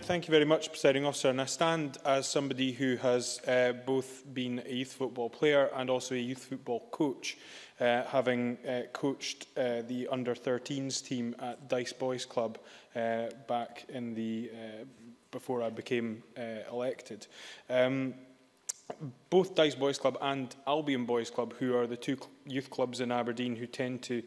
Thank you very much, Presiding Officer. And I stand as somebody who has both been a youth football player and also a youth football coach, having coached the under-13s team at Dice Boys Club back in the before I became elected. Both Dice Boys Club and Albion Boys Club, who are the two youth clubs in Aberdeen who tend to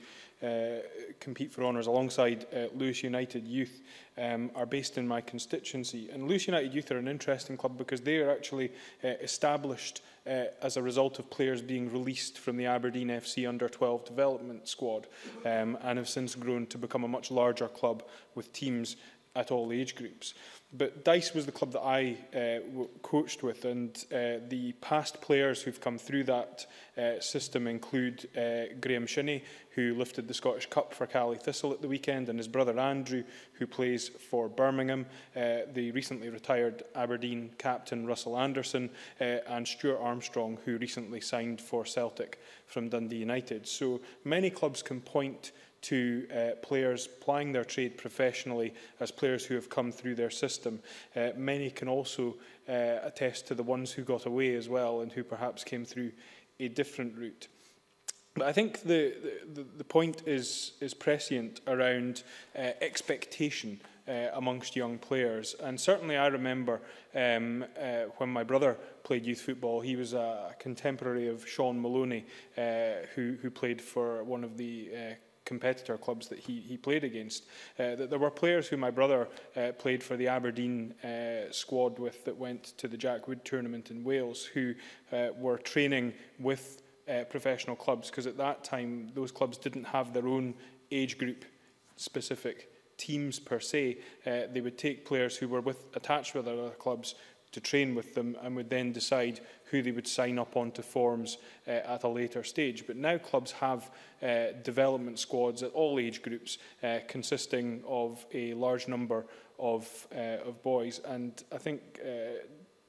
compete for honours alongside Lewis United Youth, are based in my constituency. And Lewis United Youth are an interesting club because they are actually established as a result of players being released from the Aberdeen FC under-12 development squad, and have since grown to become a much larger club with teams at all age groups. But Dice was the club that I coached with, and the past players who've come through that system include Graham Shinney, who lifted the Scottish Cup for Cally Thistle at the weekend, and his brother Andrew, who plays for Birmingham, the recently retired Aberdeen captain Russell Anderson, and Stuart Armstrong, who recently signed for Celtic from Dundee United. So many clubs can point to players plying their trade professionally as players who have come through their system. Many can also attest to the ones who got away as well and who perhaps came through a different route. But I think the point is prescient around expectation amongst young players. And certainly I remember when my brother played youth football, he was a contemporary of Sean Maloney, who played for one of the competitor clubs that he played against. That there were players who my brother played for the Aberdeen squad with that went to the Jack Wood tournament in Wales, who were training with professional clubs, because at that time those clubs didn't have their own age group specific teams per se. They would take players who were attached with other clubs to train with them, and would then decide who they would sign up onto forms at a later stage. But now clubs have development squads at all age groups, consisting of a large number of boys. And I think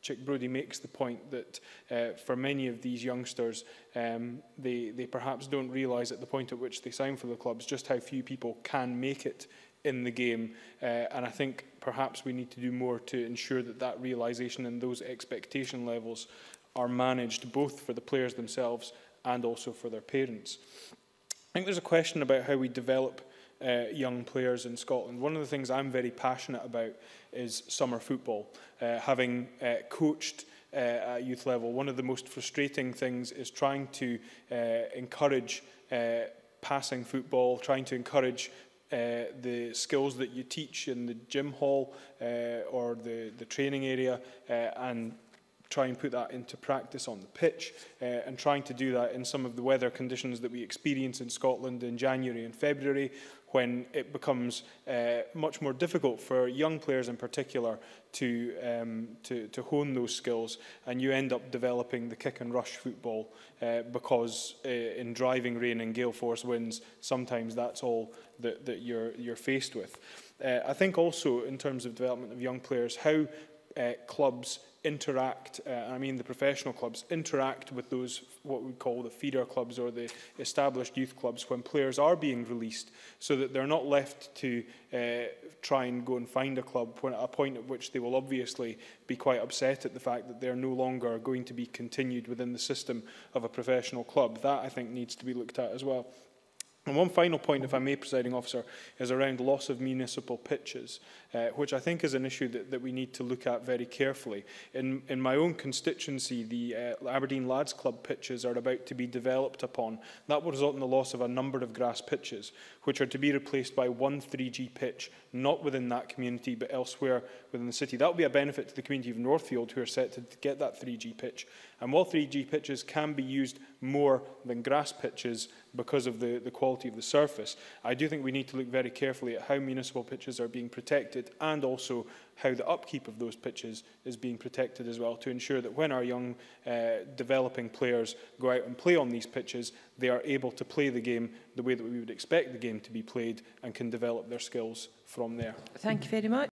Chick Brodie makes the point that for many of these youngsters, they perhaps don't realise at the point at which they sign for the clubs just how few people can make it in the game, and I think perhaps we need to do more to ensure that that realisation and those expectation levels are managed both for the players themselves and also for their parents. I think there's a question about how we develop young players in Scotland. One of the things I'm very passionate about is summer football. Having coached at youth level, one of the most frustrating things is trying to encourage passing football, trying to encourage the skills that you teach in the gym hall or the training area, and try and put that into practice on the pitch, and trying to do that in some of the weather conditions that we experience in Scotland in January and February, when it becomes much more difficult for young players in particular to hone those skills, and you end up developing the kick and rush football because in driving rain and gale force winds, sometimes that's all that you're faced with. I think also in terms of development of young players, how clubs interact, I mean the professional clubs, interact with those what we call the feeder clubs or the established youth clubs when players are being released, so that they're not left to try and go and find a club when at a point at which they will obviously be quite upset at the fact that they're no longer going to be continued within the system of a professional club. That, I think, needs to be looked at as well. And one final point, if I may, Presiding Officer, is around loss of municipal pitches, which I think is an issue that we need to look at very carefully. In my own constituency, the Aberdeen Lads Club pitches are about to be developed upon. That will result in the loss of a number of grass pitches, which are to be replaced by one 3G pitch, not within that community, but elsewhere within the city. That will be a benefit to the community of Northfield, who are set to get that 3G pitch. And while 3G pitches can be used more than grass pitches because of the quality of the surface, I do think we need to look very carefully at how municipal pitches are being protected, and also how the upkeep of those pitches is being protected as well, to ensure that when our young developing players go out and play on these pitches, they are able to play the game the way that we would expect the game to be played, and can develop their skills from there. Thank you very much.